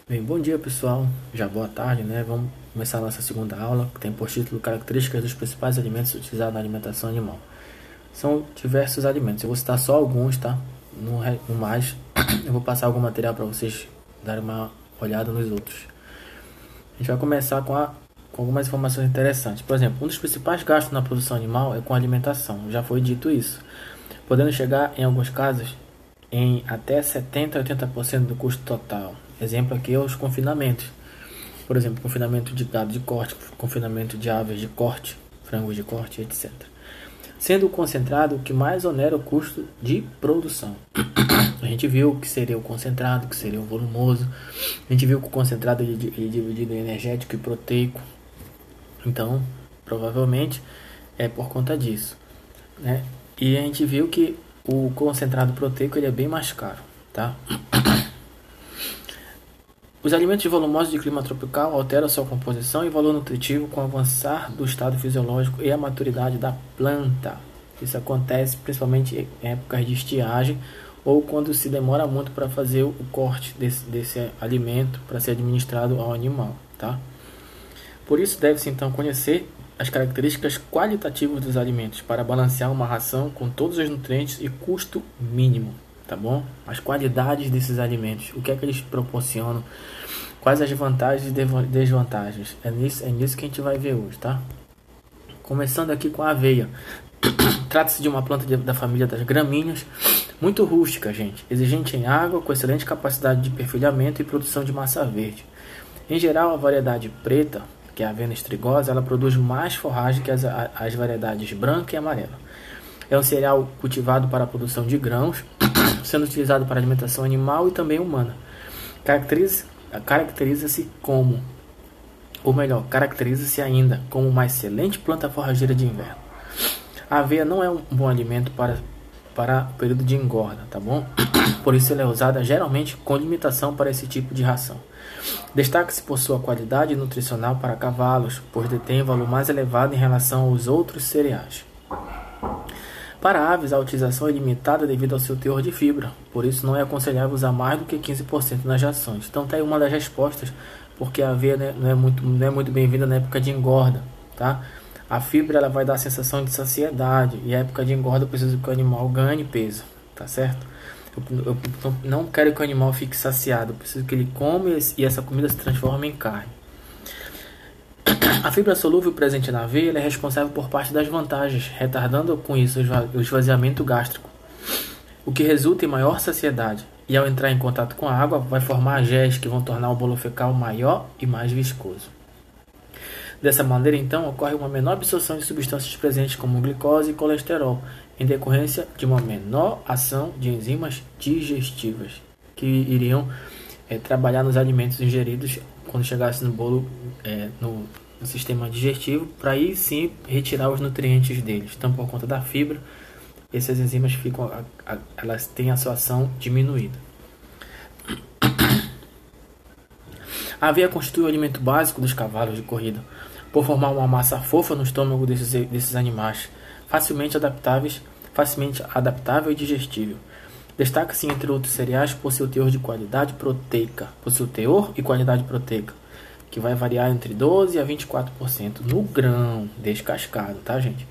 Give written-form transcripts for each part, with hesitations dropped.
Bem, bom dia pessoal, já boa tarde, né? Vamos começar a nossa segunda aula, que tem por título Características dos principais alimentos utilizados na alimentação animal. São diversos alimentos, eu vou citar só alguns, tá? No mais, eu vou passar algum material para vocês darem uma olhada nos outros. A gente vai começar com algumas informações interessantes. Por exemplo, um dos principais gastos na produção animal é com a alimentação, já foi dito isso, podendo chegar, em alguns casos, em até 70 a 80% do custo total. Exemplo aqui é os confinamentos. Por exemplo, confinamento de gado de corte, confinamento de aves de corte, frangos de corte, etc. Sendo o concentrado o que mais onera o custo de produção. A gente viu o que seria o concentrado, o que seria o volumoso. A gente viu que o concentrado ele é dividido em energético e proteico. Então, provavelmente é por conta disso, né? E a gente viu que o concentrado proteico ele é bem mais caro, tá? Os alimentos volumosos de clima tropical alteram sua composição e valor nutritivo com o avançar do estado fisiológico e a maturidade da planta. Isso acontece principalmente em épocas de estiagem ou quando se demora muito para fazer o corte desse alimento para ser administrado ao animal, tá? Por isso deve-se então conhecer as características qualitativas dos alimentos para balancear uma ração com todos os nutrientes e custo mínimo, tá bom? As qualidades desses alimentos, o que é que eles proporcionam, quais as vantagens e desvantagens. É nisso que a gente vai ver hoje, tá? Começando aqui com a aveia. Trata-se de uma planta da família das gramíneas, muito rústica, gente, exigente em água, com excelente capacidade de perfilhamento e produção de massa verde. Em geral, a variedade preta, que é a avena estrigosa, ela produz mais forragem que as variedades branca e amarela. É um cereal cultivado para a produção de grãos, sendo utilizado para alimentação animal e também humana. Caracteriza-se ainda como uma excelente planta forrageira de inverno. A aveia não é um bom alimento para o período de engorda, tá bom? Por isso ela é usada geralmente com limitação para esse tipo de ração. Destaca-se por sua qualidade nutricional para cavalos, pois detém valor mais elevado em relação aos outros cereais. Para aves, a utilização é limitada devido ao seu teor de fibra, por isso não é aconselhável usar mais do que 15% nas rações. Então tá aí uma das respostas, porque a aveia, né, não é muito bem-vinda na época de engorda, tá? A fibra ela vai dar a sensação de saciedade, e a época de engorda eu preciso que o animal ganhe peso, tá certo? Eu não quero que o animal fique saciado, eu preciso que ele coma e essa comida se transforme em carne. A fibra solúvel presente na aveia é responsável por parte das vantagens, retardando com isso o esvaziamento gástrico, o que resulta em maior saciedade. E ao entrar em contato com a água, vai formar géis que vão tornar o bolo fecal maior e mais viscoso. Dessa maneira, então, ocorre uma menor absorção de substâncias presentes como glicose e colesterol, em decorrência de uma menor ação de enzimas digestivas, que iriam trabalhar nos alimentos ingeridos quando chegasse no bolo, no sistema digestivo, para aí sim retirar os nutrientes deles. Então, por conta da fibra, essas enzimas elas têm a sua ação diminuída. A aveia constitui o alimento básico dos cavalos de corrida, por formar uma massa fofa no estômago desses animais, facilmente adaptável e digestível. Destaca-se, entre outros cereais, por seu teor e qualidade proteica, que vai variar entre 12% a 24% no grão descascado, tá, gente?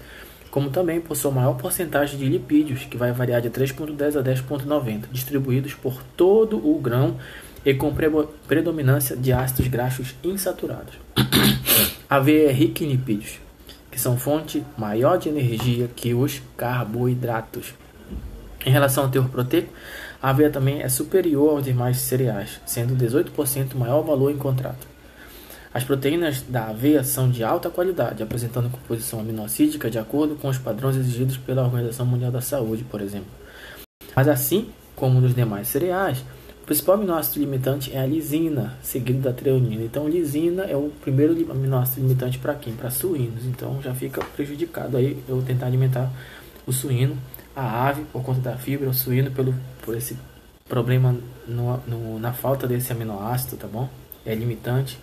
Como também por sua maior porcentagem de lipídios, que vai variar de 3,10 a 10,90, distribuídos por todo o grão e com predominância de ácidos graxos insaturados. A aveia é rica em lipídios, que são fonte maior de energia que os carboidratos. Em relação ao teor proteico, a aveia também é superior aos demais cereais, sendo 18% o maior valor encontrado. As proteínas da aveia são de alta qualidade, apresentando composição aminoácida de acordo com os padrões exigidos pela Organização Mundial da Saúde, por exemplo. Mas assim como nos demais cereais, o principal aminoácido limitante é a lisina, seguido da treonina. Então, lisina é o primeiro aminoácido limitante para quem? Para suínos. Então, já fica prejudicado aí eu tentar alimentar o suíno, a ave por conta da fibra, o suíno por esse problema na falta desse aminoácido, tá bom? É limitante.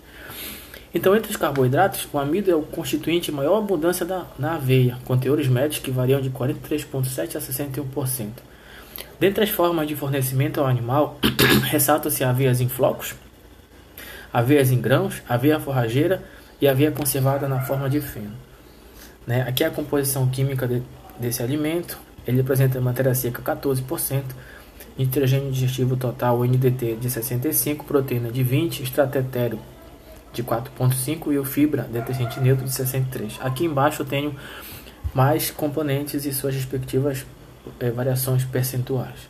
Então, entre os carboidratos, o amido é o constituinte de maior abundância na aveia, com teores médios que variam de 43,7% a 61%. Dentre as formas de fornecimento ao animal, ressalta-se aveias em flocos, aveias em grãos, aveia forrageira e aveia conservada na forma de feno. Né? Aqui é a composição química desse alimento. Ele apresenta matéria seca 14%, nitrogênio digestivo total NDT de 65%, proteína de 20%, extrato etéreo de 4,5% e o fibra detergente neutro de 63%. Aqui embaixo eu tenho mais componentes e suas respectivas variações percentuais.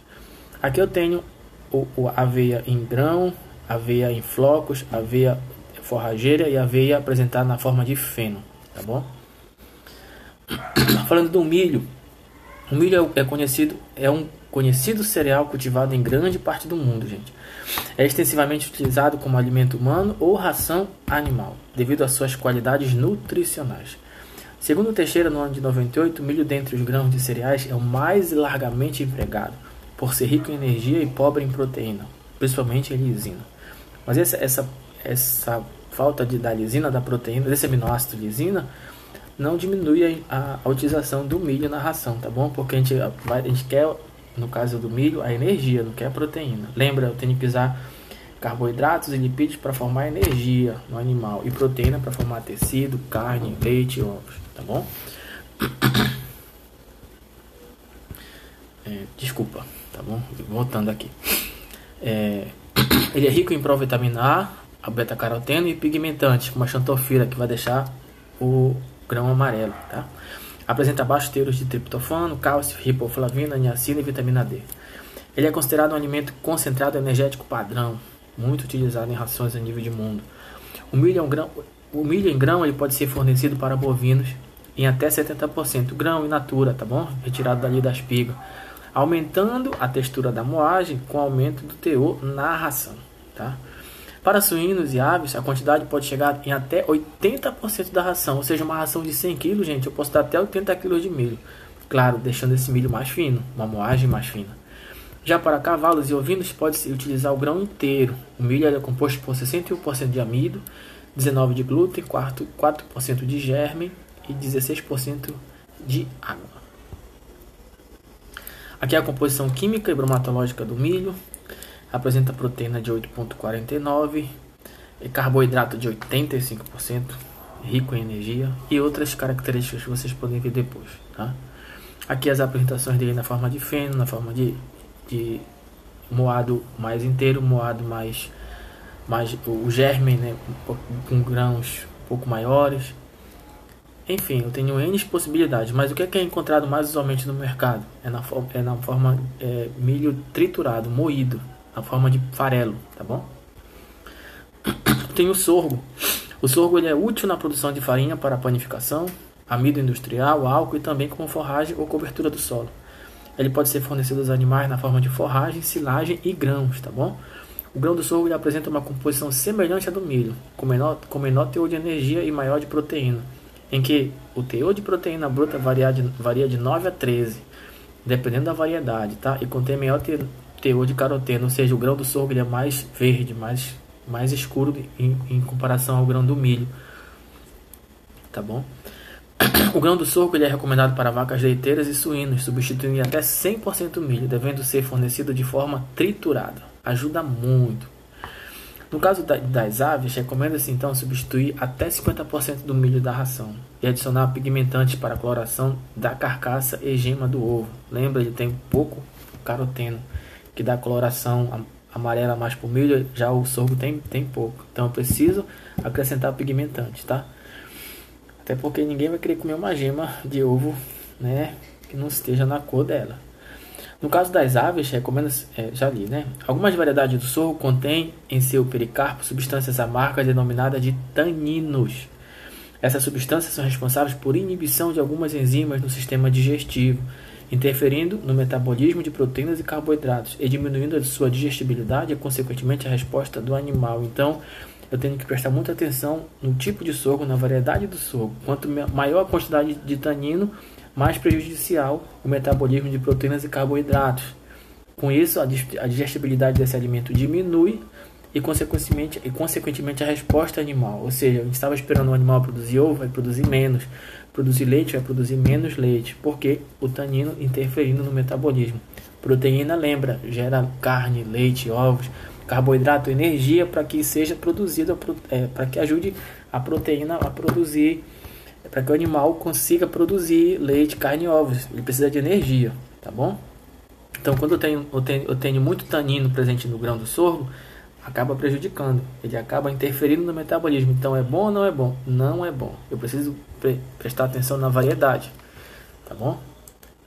Aqui eu tenho o aveia em grão, aveia em flocos, aveia forrageira e aveia apresentada na forma de feno, tá bom? Falando do milho, o milho é um conhecido cereal cultivado em grande parte do mundo, gente. É extensivamente utilizado como alimento humano ou ração animal, devido às suas qualidades nutricionais. Segundo Teixeira, no ano de 98, o milho dentre os grãos de cereais é o mais largamente empregado, por ser rico em energia e pobre em proteína, principalmente em lisina. Mas essa falta da lisina, da proteína, desse aminoácido lisina, não diminui a utilização do milho na ração, tá bom? Porque a gente quer, no caso do milho, a energia, não quer a proteína. Lembra, eu tenho que usar carboidratos e lipídios para formar energia no animal e proteína para formar tecido, carne, leite e ovos, tá bom? Desculpa, tá bom? Voltando aqui. Ele é rico em provitamina A beta-caroteno e pigmentantes, como a xantofila, que vai deixar o grão amarelo, tá? Apresenta baixos teores de triptofano, cálcio, riboflavina, niacina e vitamina D. Ele é considerado um alimento concentrado energético padrão, muito utilizado em rações a nível de mundo. O milho em grão ele pode ser fornecido para bovinos em até 70% grão in natura, tá bom? Retirado dali da espiga, aumentando a textura da moagem com aumento do teor na ração, tá? Para suínos e aves, a quantidade pode chegar em até 80% da ração, ou seja, uma ração de 100 kg, gente, eu posso dar até 80 kg de milho. Claro, deixando esse milho mais fino, uma moagem mais fina. Já para cavalos e ovinos, pode-se utilizar o grão inteiro. O milho é composto por 61% de amido, 19% de glúten, 4% de germe e 16% de água. Aqui é a composição química e bromatológica do milho. Apresenta proteína de 8,49%, carboidrato de 85%, rico em energia e outras características que vocês podem ver depois, tá? Aqui as apresentações dele na forma de feno, na forma de moado mais inteiro, moado mais o germe, né, com grãos um pouco maiores. Enfim, eu tenho N possibilidades, mas o que é encontrado mais usualmente no mercado? É na forma milho triturado, moído, na forma de farelo, tá bom? Tem o sorgo. O sorgo ele é útil na produção de farinha para panificação, amido industrial, álcool e também como forragem ou cobertura do solo. Ele pode ser fornecido aos animais na forma de forragem, silagem e grãos, tá bom? O grão do sorgo ele apresenta uma composição semelhante à do milho, com menor teor de energia e maior de proteína, em que o teor de proteína bruta varia de 9 a 13, dependendo da variedade, tá? E contém menor teor de caroteno, ou seja, o grão do sorgo ele é mais verde, mais escuro em comparação ao grão do milho, tá bom? O grão do sorgo ele é recomendado para vacas leiteiras e suínos, substituindo até 100% o milho, devendo ser fornecido de forma triturada. Ajuda muito. No caso das aves, recomenda-se então substituir até 50% do milho da ração e adicionar pigmentantes para a coloração da carcaça e gema do ovo. Lembra, ele tem pouco caroteno, que dá coloração amarela mais para o milho, já o sorgo tem pouco. Então eu preciso acrescentar pigmentantes, tá? Até porque ninguém vai querer comer uma gema de ovo, né, que não esteja na cor dela. No caso das aves, recomenda-se, já li, né? Algumas variedades do sorgo contêm em seu pericarpo substâncias amargas denominadas de taninos. Essas substâncias são responsáveis por inibição de algumas enzimas no sistema digestivo, interferindo no metabolismo de proteínas e carboidratos e diminuindo a sua digestibilidade e, consequentemente, a resposta do animal. Então, eu tenho que prestar muita atenção no tipo de sorgo, na variedade do sorgo. Quanto maior a quantidade de tanino, mais prejudicial o metabolismo de proteínas e carboidratos. Com isso, a digestibilidade desse alimento diminui e, consequentemente, a resposta animal. Ou seja, a gente estava esperando o animal produzir ovo, vai produzir menos. Produzir leite, vai produzir menos leite. Porque o tanino interferindo no metabolismo. Proteína, lembra, gera carne, leite, ovos. carboidrato, energia para que seja produzido, para que ajude a proteína a produzir, para que o animal consiga produzir leite, carne e ovos. Ele precisa de energia, tá bom? Então, quando eu tenho muito tanino presente no grão do sorgo, acaba prejudicando, ele acaba interferindo no metabolismo. Então, é bom ou não é bom? Não é bom. Eu preciso prestar atenção na variedade, tá bom?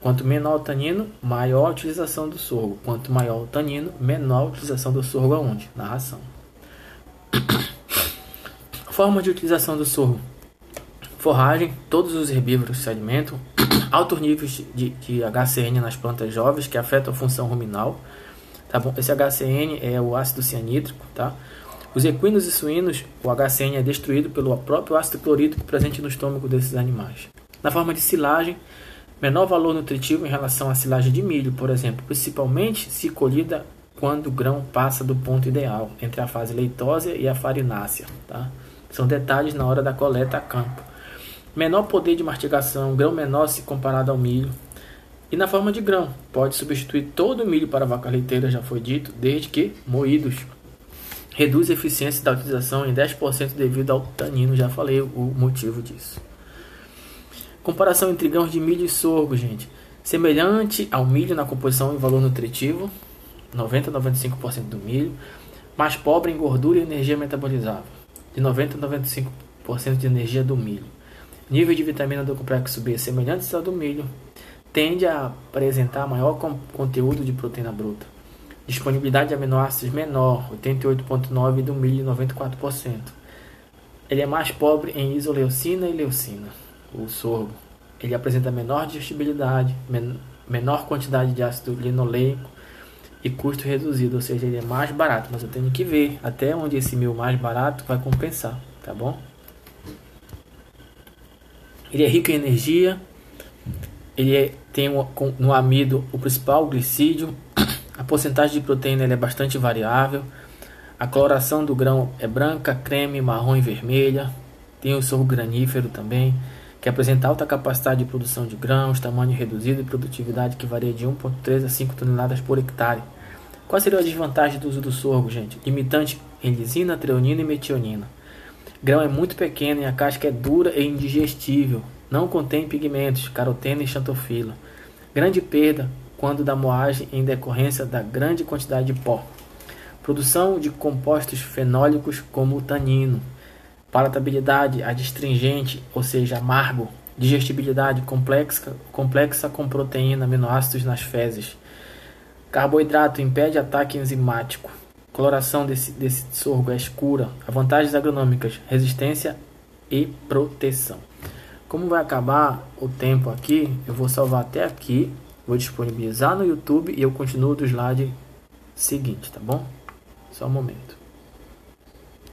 Quanto menor o tanino, maior a utilização do sorgo. Quanto maior o tanino, menor a utilização do sorgo aonde? Na ração. Forma de utilização do sorgo. Forragem, todos os herbívoros se alimentam. Altos níveis de HCN nas plantas jovens que afetam a função ruminal. Tá bom? Esse HCN é o ácido cianídrico, tá? Os equinos e suínos, o HCN é destruído pelo próprio ácido clorídrico presente no estômago desses animais. Na forma de silagem, menor valor nutritivo em relação à silagem de milho, por exemplo, principalmente se colhida quando o grão passa do ponto ideal, entre a fase leitosa e a farinácea, tá? São detalhes na hora da coleta a campo. Menor poder de mastigação, grão menor se comparado ao milho. E na forma de grão, pode substituir todo o milho para a vaca leiteira, já foi dito, desde que moídos. Reduz a eficiência da utilização em 10% devido ao tanino, já falei o motivo disso. Comparação entre grãos de milho e sorgo, gente. Semelhante ao milho na composição e valor nutritivo, 90 a 95% do milho, mais pobre em gordura e energia metabolizável, de 90 a 95% de energia do milho. Nível de vitamina do complexo B semelhantes ao do milho, tende a apresentar maior conteúdo de proteína bruta. Disponibilidade de aminoácidos menor, 88,9% do milho, 94%. Ele é mais pobre em isoleucina e leucina, o sorgo. Ele apresenta menor digestibilidade, menor quantidade de ácido linoleico e custo reduzido, ou seja, ele é mais barato, mas eu tenho que ver até onde esse milho mais barato vai compensar, tá bom? Ele é rico em energia, tem no amido o principal glicídio, a porcentagem de proteína é bastante variável, a coloração do grão é branca, creme, marrom e vermelha, tem o sorgo granífero também, que apresenta alta capacidade de produção de grãos, tamanho reduzido e produtividade que varia de 1,3 a 5 toneladas por hectare. Qual seria a desvantagem do uso do sorgo, gente? Limitante em lisina, treonina e metionina. Grão é muito pequeno e a casca é dura e indigestível. Não contém pigmentos, caroteno e xantofila. Grande perda quando da moagem em decorrência da grande quantidade de pó. Produção de compostos fenólicos como o tanino. Palatabilidade adstringente, ou seja, amargo. Digestibilidade complexa com proteína, aminoácidos nas fezes. Carboidrato impede ataque enzimático. Coloração desse sorgo é escura. Vantagens agronômicas, resistência e proteção. Como vai acabar o tempo aqui, eu vou salvar até aqui, vou disponibilizar no YouTube e eu continuo do slide seguinte, tá bom? Só um momento.